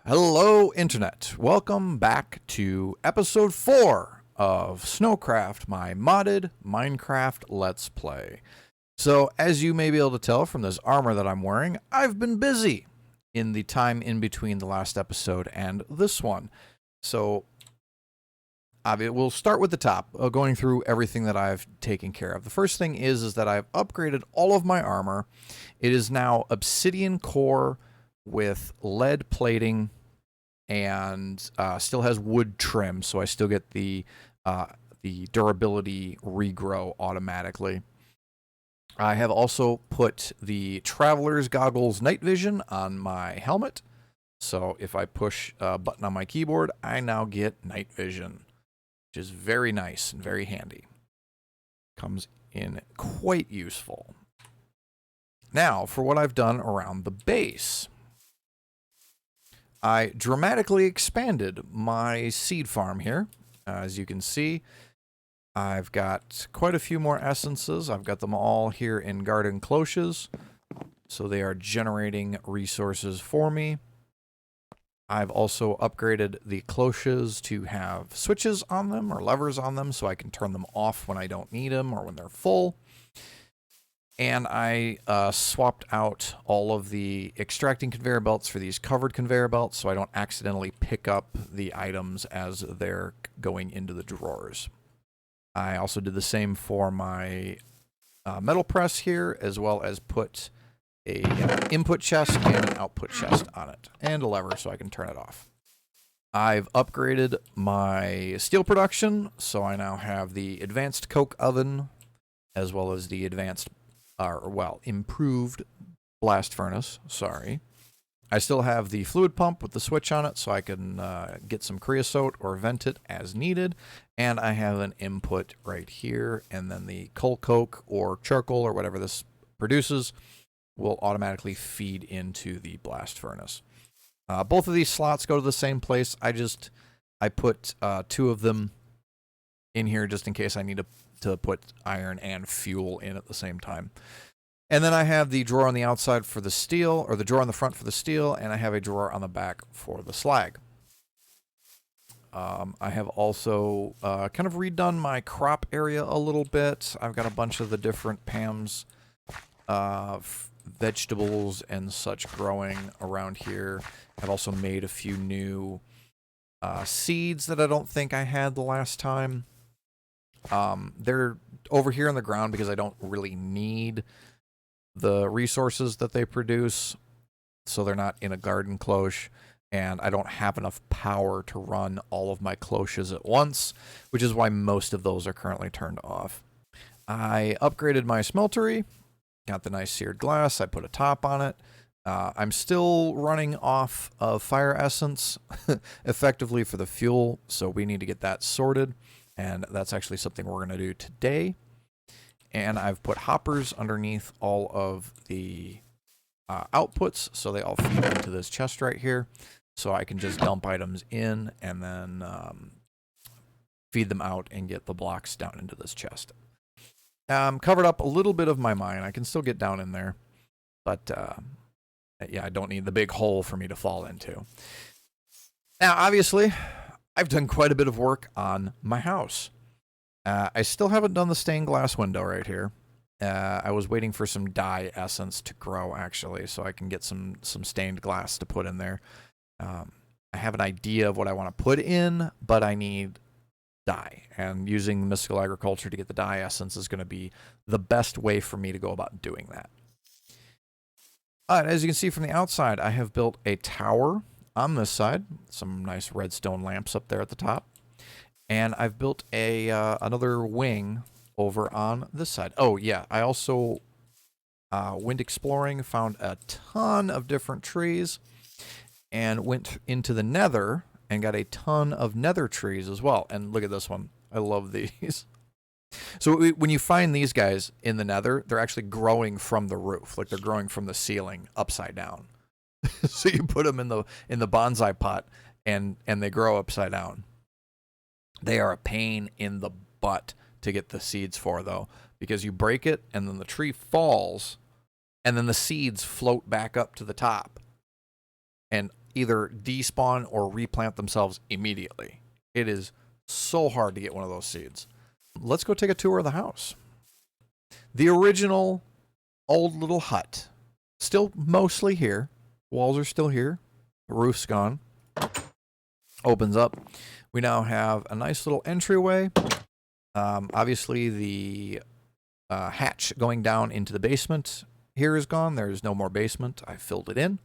Hello, Internet. Welcome back to episode 4 of SnowCraft, my modded Minecraft Let's Play. So, as you may be able to tell from this armor that I'm wearing, I've been busy in the time in between the last episode and this one. So, we'll start with the top, going through everything that I've taken care of. The first thing is that I've upgraded all of my armor. It is now obsidian core with lead plating and still has wood trim, so I still get the durability regrow automatically. I have also put the Traveler's Goggles Night Vision on my helmet, so if I push a button on my keyboard, I now get night vision, which is very nice and very handy. Comes in quite useful. Now, for what I've done around the base. I dramatically expanded my seed farm here. As you can see, I've got quite a few more essences. I've got them all here in garden cloches, so they are generating resources for me. I've also upgraded the cloches to have switches on them or levers on them so I can turn them off when I don't need them or when they're full. And I swapped out all of the extracting conveyor belts for these covered conveyor belts so I don't accidentally pick up the items as they're going into the drawers. I also did the same for my metal press here, as well as put a input chest and an output chest on it, and a lever so I can turn it off. I've upgraded my steel production, so I now have the advanced coke oven, as well as the advanced improved blast furnace, sorry. I still have the fluid pump with the switch on it so I can get some creosote or vent it as needed. And I have an input right here, and then the coal coke or charcoal or whatever this produces will automatically feed into the blast furnace. Both of these slots go to the same place. I put 2 of them in here just in case I need to put iron and fuel in at the same time. And then I have the drawer on the outside for the steel, or the drawer on the front for the steel, and I have a drawer on the back for the slag. I have also kind of redone my crop area a little bit. I've got a bunch of the different Pam's vegetables and such growing around here. I've also made a few new seeds that I don't think I had the last time. They're over here on the ground because I don't really need the resources that they produce, so they're not in a garden cloche, and I don't have enough power to run all of my cloches at once, which is why most of those are currently turned off. I upgraded my smeltery, got the nice seared glass, I put a top on it. I'm still running off of fire essence effectively for the fuel, so we need to get that sorted. And that's actually something we're going to do today. And I've put hoppers underneath all of the outputs, so they all feed into this chest right here. So I can just dump items in and then feed them out and get the blocks down into this chest. Covered up a little bit of my mine. I can still get down in there. But yeah, I don't need the big hole for me to fall into. Now, obviously, I've done quite a bit of work on my house. I still haven't done the stained glass window right here. I was waiting for some dye essence to grow, actually, so I can get some stained glass to put in there. I have an idea of what I want to put in, but I need dye. And using mystical agriculture to get the dye essence is going to be the best way for me to go about doing that. As you can see from the outside, I have built a tower on this side, some nice redstone lamps up there at the top, and I've built a another wing over on this side. Oh yeah, I also went exploring, found a ton of different trees, and went into the Nether and got a ton of Nether trees as well. And look at this one, I love these. So when you find these guys in the Nether, they're actually growing from the roof, like they're growing from the ceiling upside down. So you put them in the bonsai pot, and they grow upside down. They are a pain in the butt to get the seeds for, though, because you break it, and then the tree falls, and then the seeds float back up to the top. And either despawn or replant themselves immediately. It is so hard to get one of those seeds. Let's go take a tour of the house. The original old little hut. Still mostly here. Walls are still here. The roof's gone. Opens up. We now have a nice little entryway. Obviously, the hatch going down into the basement here is gone. There's no more basement. I filled it in.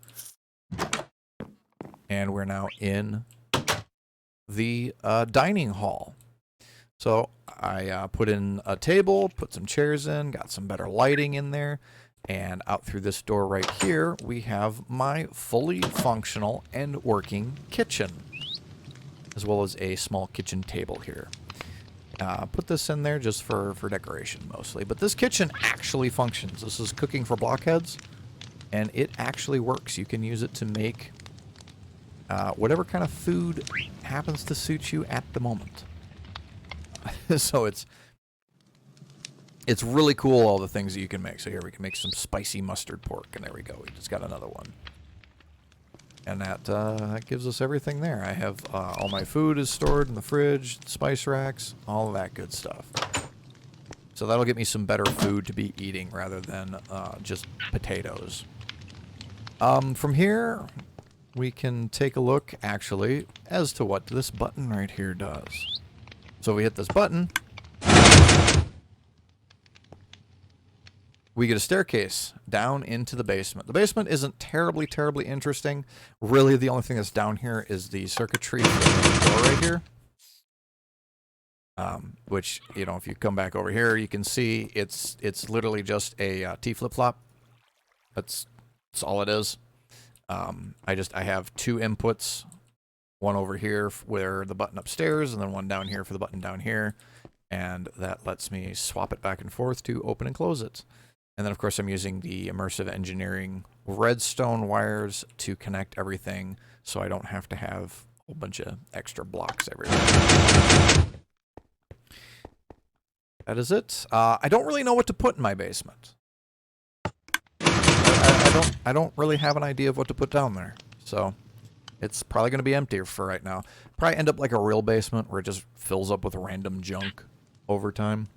And we're now in the dining hall. So I put in a table, put some chairs in, got some better lighting in there. And out through this door right here, we have my fully functional and working kitchen, as well as a small kitchen table here. Put this in there just for decoration mostly. But this kitchen actually functions. This is cooking for blockheads, and it actually works. You can use it to make whatever kind of food happens to suit you at the moment. So it's really cool, all the things that you can make. So here we can make some spicy mustard pork, and there we go. We just got another one. And that gives us everything there. I have all my food is stored in the fridge, spice racks, all of that good stuff. So that'll get me some better food to be eating rather than just potatoes. From here, we can take a look, actually, as to what this button right here does. So we hit this button. We get a staircase down into the basement. The basement isn't terribly interesting. Really, the only thing that's down here is the circuitry for the door right here. Which, you know, if you come back over here, you can see it's literally just a T flip-flop. That's all it is. I have two inputs. One over here where the button upstairs, and then one down here for the button down here. And that lets me swap it back and forth to open and close it. And then, of course, I'm using the immersive engineering redstone wires to connect everything so I don't have to have a whole bunch of extra blocks everywhere. That is it. I don't really know what to put in my basement. I don't really have an idea of what to put down there. So it's probably going to be empty for right now. Probably end up like a real basement where it just fills up with random junk over time.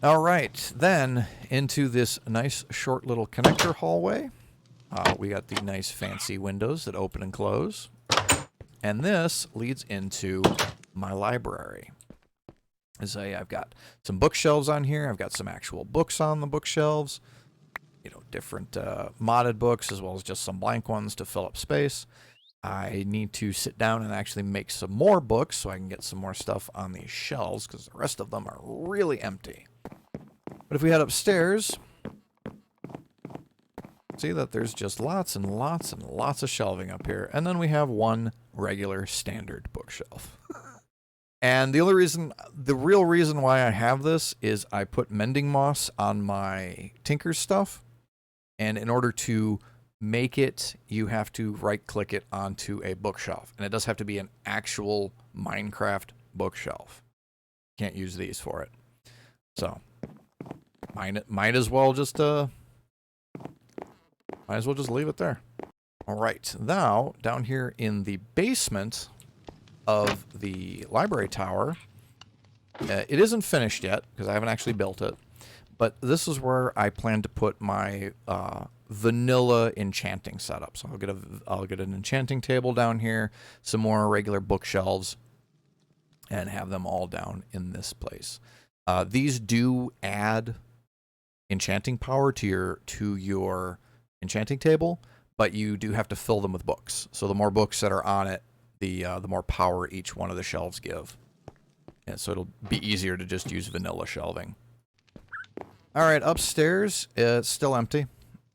All right, then into this nice short little connector hallway. We got the nice fancy windows that open and close. And this leads into my library. As I've got some bookshelves on here. I've got some actual books on the bookshelves. You know, different modded books as well as just some blank ones to fill up space. I need to sit down and actually make some more books so I can get some more stuff on these shelves because the rest of them are really empty. But if we head upstairs, see that there's just lots and lots and lots of shelving up here. And then we have one regular standard bookshelf. And the real reason why I have this is I put mending moss on my Tinker's stuff. And in order to make it, you have to right-click it onto a bookshelf. And it does have to be an actual Minecraft bookshelf. Can't use these for it. So might as well just leave it there. All right, now down here in the basement of the library tower, it isn't finished yet because I haven't actually built it. But this is where I plan to put my vanilla enchanting setup. So I'll get an enchanting table down here, some more regular bookshelves, and have them all down in this place. These do add enchanting power to your enchanting table, but you do have to fill them with books. So the more books that are on it, the more power each one of the shelves give. And so it'll be easier to just use vanilla shelving. All right, upstairs, it's still empty.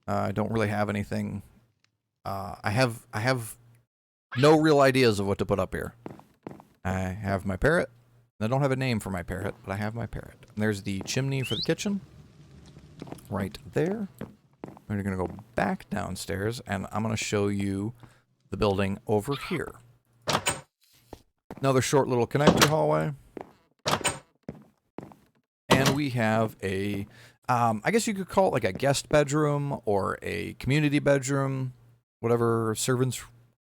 I don't really have anything. I have no real ideas of what to put up here. I have my parrot. I don't have a name for my parrot, but I have my parrot. And there's the chimney for the kitchen. Right there. We're going to go back downstairs, and I'm going to show you the building over here. Another short little connector hallway. And we have a, I guess you could call it like a guest bedroom or a community bedroom, whatever servants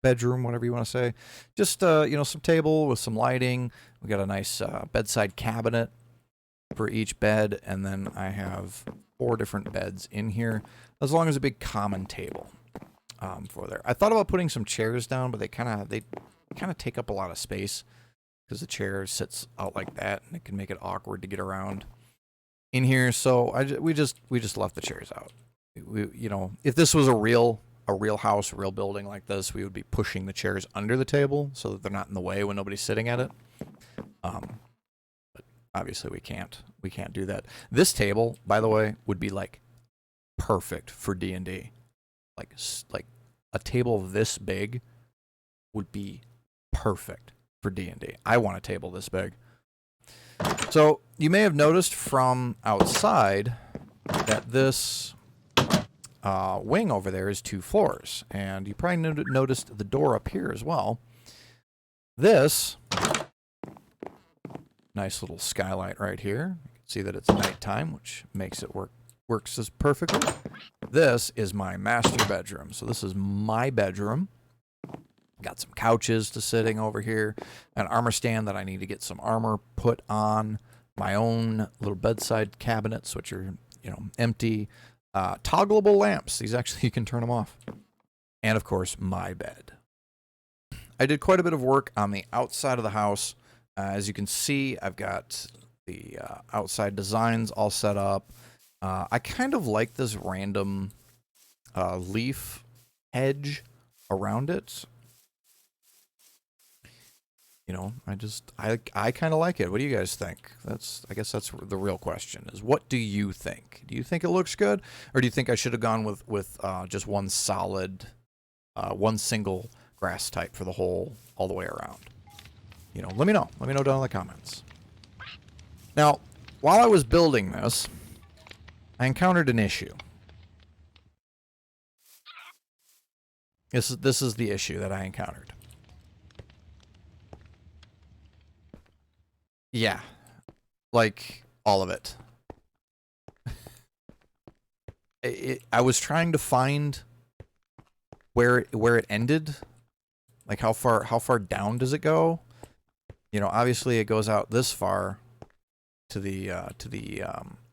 bedroom, whatever you want to say. Just, you know, some table with some lighting. We got a nice bedside cabinet for each bed, and then I have 4 different beds in here, as long as a big common table for there. I thought about putting some chairs down, but they kind of take up a lot of space because the chair sits out like that, and it can make it awkward to get around in here. So we just left the chairs out. You know, if this was a real house, a real building like this, we would be pushing the chairs under the table so that they're not in the way when nobody's sitting at it. But obviously we can't do that. This table, by the way, would be like perfect for D&D. Like a table this big would be perfect for D&D. I want a table this big. So you may have noticed from outside that this wing over there is 2 floors, and you probably noticed the door up here as well. This nice little skylight right here. You can see that it's nighttime, which makes it works as perfectly. This is my master bedroom. So this is my bedroom. Got some couches to sitting over here, an armor stand that I need to get some armor put on, my own little bedside cabinets, which are, you know, empty. Toggleable lamps. These actually, you can turn them off. And of course, my bed. I did quite a bit of work on the outside of the house. As you can see, I've got the outside designs all set up. I kind of like this random leaf hedge around it. You know, I kind of like it. What do you guys think? I guess that's the real question, is what do you think? Do you think it looks good? Or do you think I should have gone with just one solid, one single grass type for the all the way around? You know, let me know. Let me know down in the comments. Now, while I was building this, I encountered an issue. This is the issue that I encountered. Yeah, like all of it. I was trying to find where it ended, like how far down does it go? You know, obviously it goes out this far to the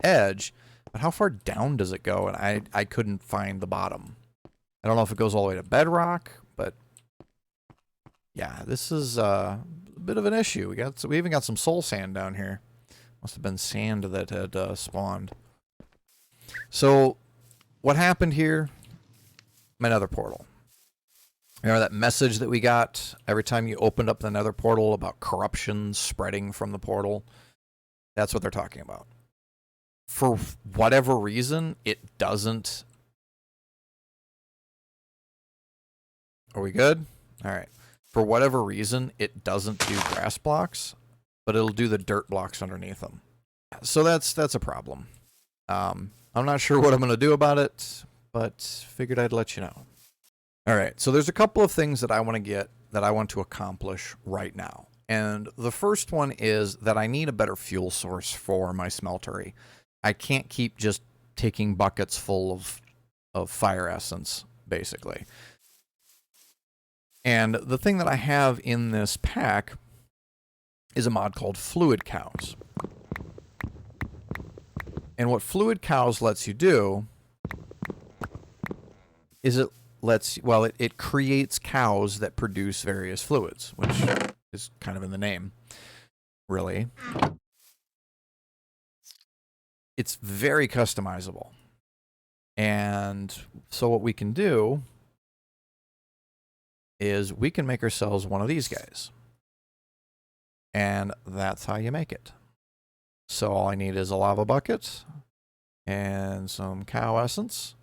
edge, but how far down does it go? And I couldn't find the bottom. I don't know if it goes all the way to bedrock, but yeah, this is a bit of an issue. We even got some soul sand down here. Must have been sand that had spawned. So what happened here? My nether portal. Remember that message that we got every time you opened up the nether portal about corruption spreading from the portal? That's what they're talking about. For whatever reason, it doesn't. Are we good? All right. For whatever reason, it doesn't do grass blocks, but it'll do the dirt blocks underneath them. So that's a problem. I'm not sure what I'm going to do about it, but figured I'd let you know. All right, so there's a couple of things that I want to accomplish right now. And the first one is that I need a better fuel source for my smeltery. I can't keep just taking buckets full of fire essence, basically. And the thing that I have in this pack is a mod called Fluid Cows. And what Fluid Cows lets you do is it creates cows that produce various fluids, which is kind of in the name, really. It's very customizable. And so what we can do is we can make ourselves one of these guys. And that's how you make it. So all I need is a lava bucket and some cow essence.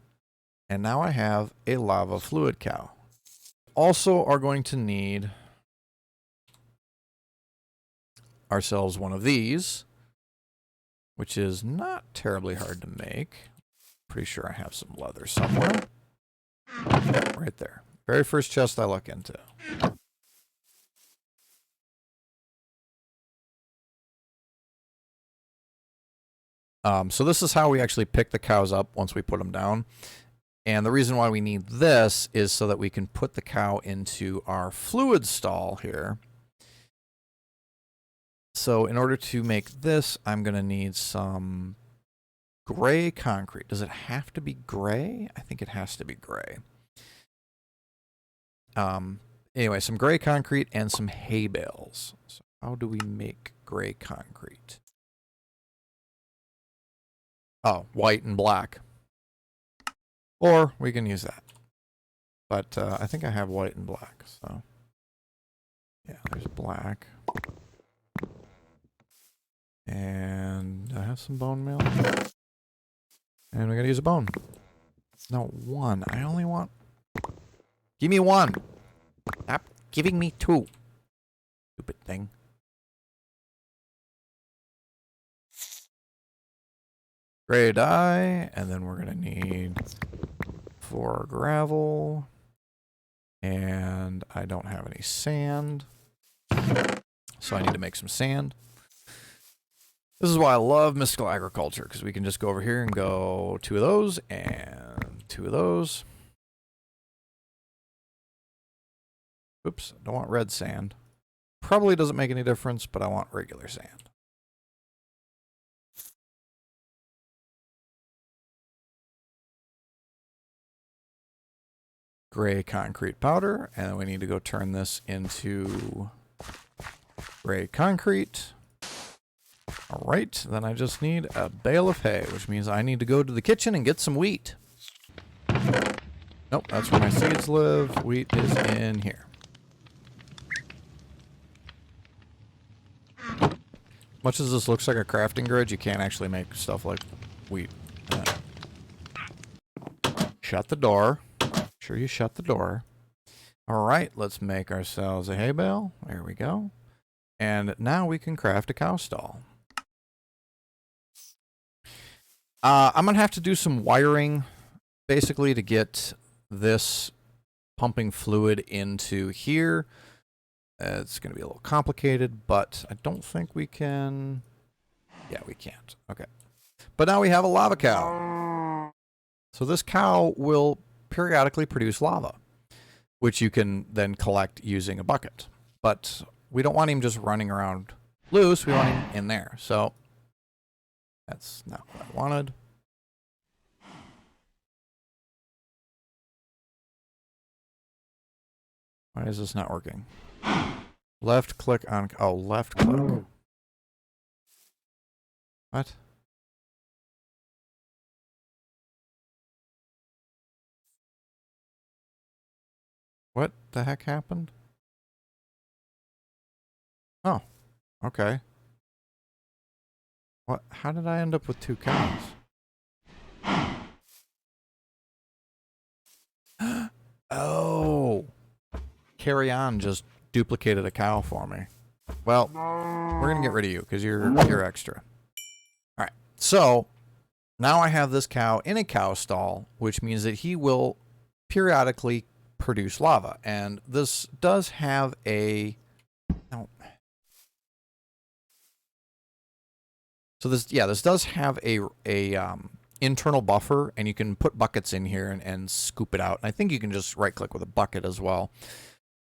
And now I have a lava fluid cow. Also are going to need ourselves one of these, which is not terribly hard to make. Pretty sure I have some leather somewhere. Right there. Very first chest I look into. So this is how we actually pick the cows up once we put them down. And the reason why we need this is so that we can put the cow into our fluid stall here. So in order to make this, I'm going to need some gray concrete. Does it have to be gray? I think it has to be gray. Anyway, some gray concrete and some hay bales. So how do we make gray concrete? Oh, white and black. Or we can use that. But I think I have white and black, so. Yeah, there's black. And I have some bone meal. And we're gonna use a bone. No, one. I only want... Give me one! Stop giving me two. Stupid thing. Gray dye, and then we're gonna need 4 gravel. And I don't have any sand. So I need to make some sand. This is why I love mystical agriculture, because we can just go over here and go 2 of those and 2 of those. Oops, I don't want red sand. Probably doesn't make any difference, but I want regular sand. Gray concrete powder, and we need to go turn this into gray concrete. All right, then I just need a bale of hay, which means I need to go to the kitchen and get some wheat. Nope, that's where my seeds live. Wheat is in here. Much as this looks like a crafting grid, you can't actually make stuff like wheat. Shut the door. Make sure you shut the door. All right, let's make ourselves a hay bale. There we go. And now we can craft a cow stall. I'm going to have to do some wiring, basically, to get this pumping fluid into here. It's going to be a little complicated, but I don't think we can... Yeah, we can't. Okay. But now we have a lava cow. So this cow will periodically produce lava, which you can then collect using a bucket. But we don't want him just running around loose. We want him in there. So that's not what I wanted. Why is this not working? Left click on... Oh, left click. What? What the heck happened? Oh, okay. What? How did I end up with 2 cows? Oh! Carry on just duplicated a cow for me. Well, we're gonna get rid of you because you're extra. All right. So now I have this cow in a cow stall, which means that he will periodically produce lava, and this does have a... No. So this does have a internal buffer, and you can put buckets in here and scoop it out. And I think you can just right click with a bucket as well.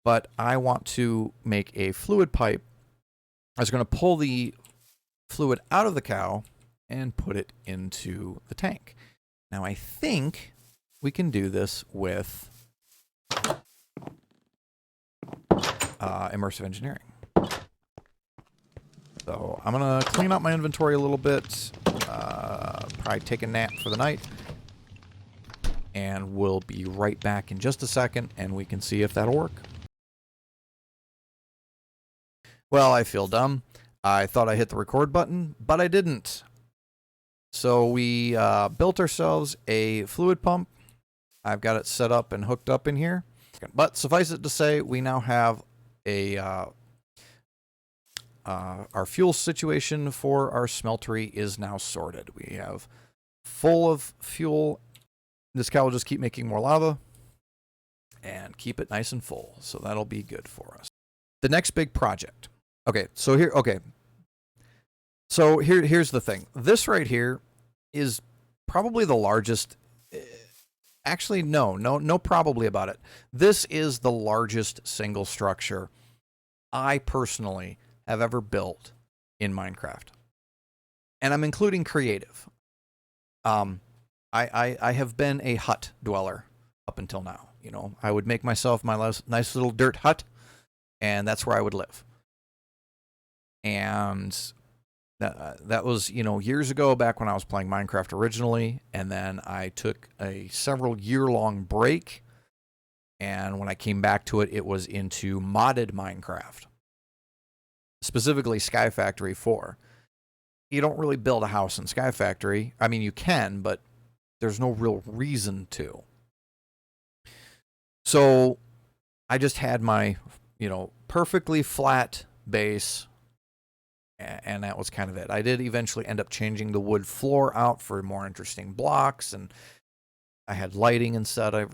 But I want to make a fluid pipe. I was going to pull the fluid out of the cow and put it into the tank. Now I think we can do this with immersive engineering. So I'm going to clean up my inventory a little bit, probably take a nap for the night, and we'll be right back in just a second, and we can see if that'll work. Well, I feel dumb. I thought I hit the record button, but I didn't. So we built ourselves a fluid pump. I've got it set up and hooked up in here. But suffice it to say, we now have a our fuel situation for our smeltery is now sorted. We have full of fuel. This cow will just keep making more lava and keep it nice and full. So that'll be good for us. The next big project. Here's the thing. This right here is probably the largest Actually, no probably about it. This is the largest single structure I personally have ever built in Minecraft. And I'm including creative. I have been a hut dweller up until now. You know, I would make myself my nice little dirt hut, and that's where I would live. And that was, you know, years ago, back when I was playing Minecraft originally, and then I took a several year-long break, and when I came back to it, it was into modded Minecraft, specifically Sky Factory 4. You don't really build a house in Sky Factory. I mean, you can, but there's no real reason to. So I just had my, you know, perfectly flat base, and that was kind of it. I did eventually end up changing the wood floor out for more interesting blocks, and I had lighting and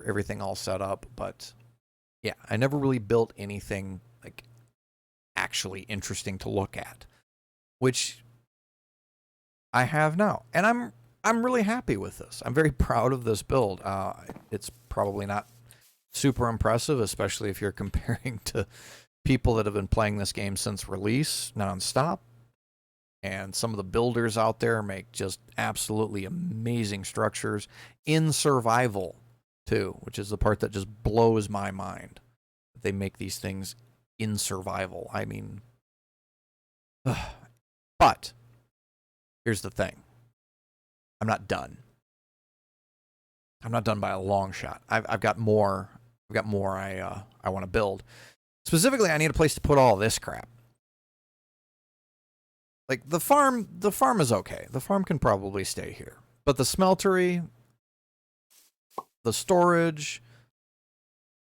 everything all set up, but yeah, I never really built anything like actually interesting to look at, which I have now, and I'm really happy with this. I'm very proud of this build. It's probably not super impressive, especially if you're comparing to people that have been playing this game since release nonstop. And some of the builders out there make just absolutely amazing structures in survival too, which is the part that just blows my mind. They make these things in survival. I mean, but here's the thing. I'm not done. I'm not done by a long shot. I've got more. I've got more I want to build. Specifically, I need a place to put all this crap. Like the farm is okay. The farm can probably stay here. But the smeltery, the storage,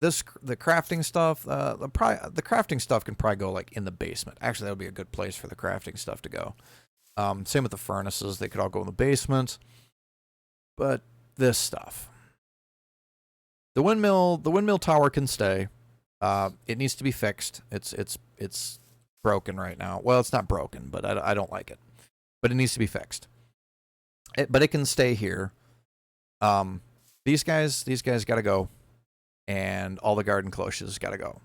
the crafting stuff, the crafting stuff can probably go like in the basement. Actually, that would be a good place for the crafting stuff to go. Same with the furnaces. They could all go in the basement. But this stuff. The windmill tower can stay. It needs to be fixed. It's broken right now. Well, it's not broken, but I don't like it. But it needs to be fixed. But it can stay here. These guys got to go, and all the garden cloches got to go.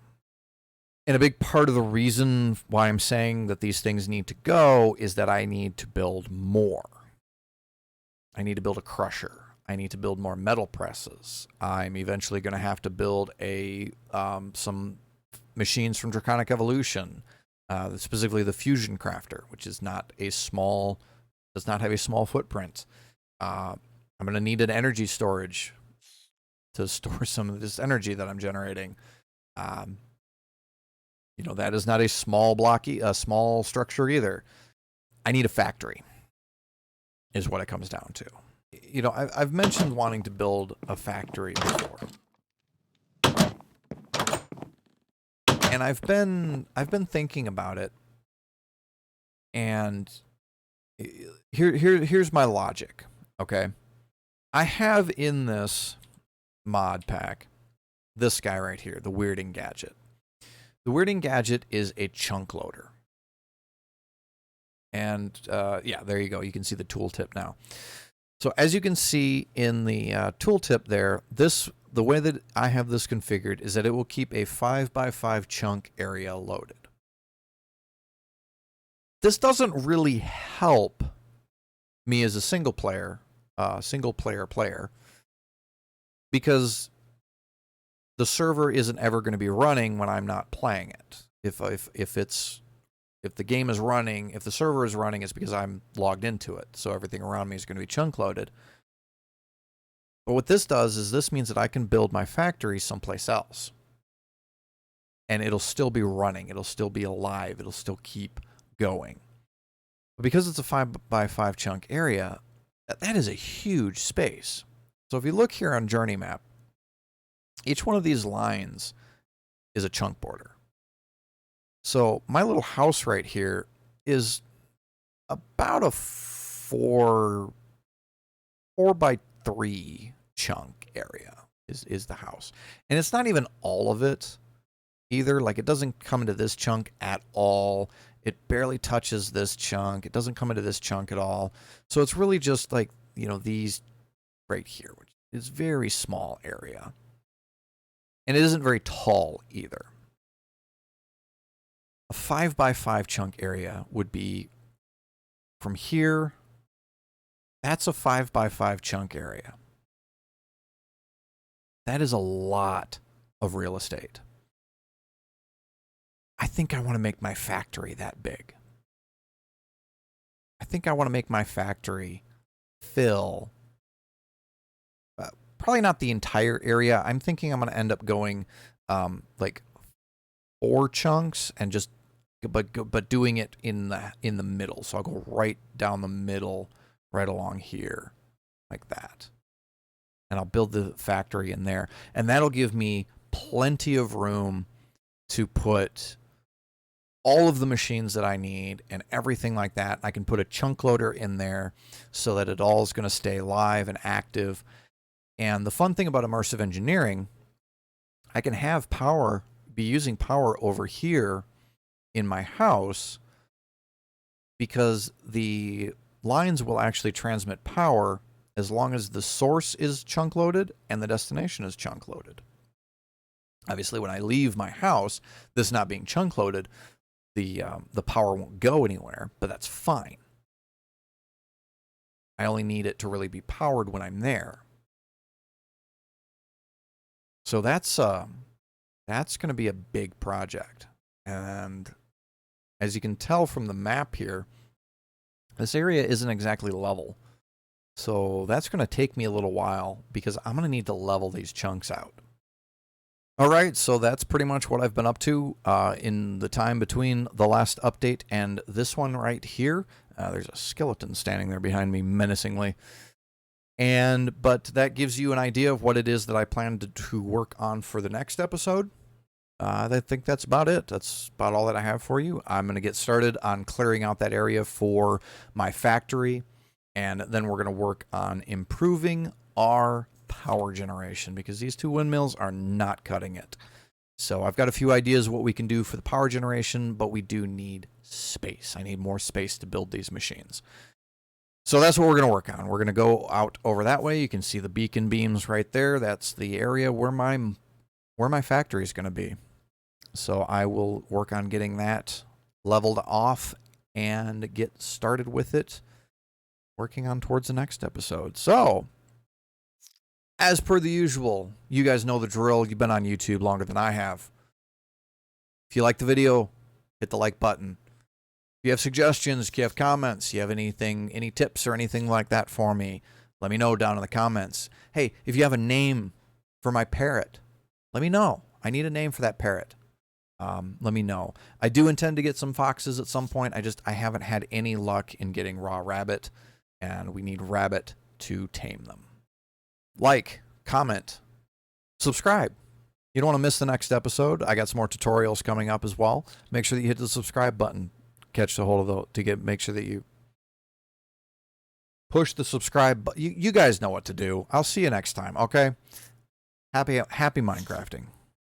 And a big part of the reason why I'm saying that these things need to go is that I need to build more. I need to build a crusher. I need to build more metal presses. I'm eventually going to have to build some machines from Draconic Evolution, specifically the Fusion Crafter, which is does not have a small footprint. I'm going to need an energy storage to store some of this energy that I'm generating. You know, that is not a small structure either. I need a factory, is what it comes down to. You know, I've mentioned wanting to build a factory before, and I've been thinking about it. And here's my logic. Okay, I have in this mod pack this guy right here, the Weirding Gadget. The Weirding Gadget is a chunk loader. And yeah, there you go. You can see the tooltip now. So as you can see in the tooltip there, the way that I have this configured is that it will keep a 5x5 chunk area loaded. This doesn't really help me as a single player player, because the server isn't ever going to be running when I'm not playing it. If the game is running, if the server is running, it's because I'm logged into it. So everything around me is going to be chunk loaded. But what this does is this means that I can build my factory someplace else. And it'll still be running. It'll still be alive. It'll still keep going. But because it's a 5x5 chunk area, that is a huge space. So if you look here on Journey Map, each one of these lines is a chunk border. So my little house right here is about a 4x3 chunk area is the house. And it's not even all of it either. Like, it doesn't come into this chunk at all. It barely touches this chunk. It doesn't come into this chunk at all. So it's really just like, you know, these right here, which It's a very small area. And it isn't very tall either. A 5x5 chunk area would be from here. That's a 5x5 chunk area. That is a lot of real estate. I think I want to make my factory that big. I think I want to make my factory fill probably not the entire area. I'm thinking I'm going to end up going like 4 chunks and just but doing it in the middle. So I'll go right down the middle, right along here, like that. And I'll build the factory in there. And that'll give me plenty of room to put all of the machines that I need and everything like that. I can put a chunk loader in there so that it all is going to stay live and active. And the fun thing about immersive engineering, I can have power, be using power over here in my house, because the lines will actually transmit power as long as the source is chunk loaded and the destination is chunk loaded. Obviously, when I leave my house, this not being chunk loaded, the power won't go anywhere, but that's fine. I only need it to really be powered when I'm there. So that's going to be a big project. And as you can tell from the map here, this area isn't exactly level. So that's going to take me a little while because I'm going to need to level these chunks out. All right, so that's pretty much what I've been up to in the time between the last update and this one right here. There's a skeleton standing there behind me menacingly. But that gives you an idea of what it is that I plan to work on for the next episode. I think that's about it. That's about all that I have for you. I'm going to get started on clearing out that area for my factory, and then we're going to work on improving our power generation because these 2 windmills are not cutting it. So I've got a few ideas what we can do for the power generation, but we do need space. I need more space to build these machines. So that's what we're going to work on. We're going to go out over that way. You can see the beacon beams right there. That's the area where my factory is going to be. So I will work on getting that leveled off and get started with it, working on towards the next episode. So, as per the usual, you guys know the drill. You've been on YouTube longer than I have. If you like the video, hit the like button. If you have suggestions, if you have comments, you have anything, any tips or anything like that for me, let me know down in the comments. Hey, if you have a name for my parrot, let me know. I need a name for that parrot. Let me know. I do intend to get some foxes at some point. I haven't had any luck in getting raw rabbit, and we need rabbit to tame them. Like, comment, subscribe. You don't want to miss the next episode. I got some more tutorials coming up as well. Make sure that you hit the subscribe button. Catch the hold of the make sure that you push the subscribe button. You guys know what to do. I'll see you next time. Okay. Happy Minecrafting.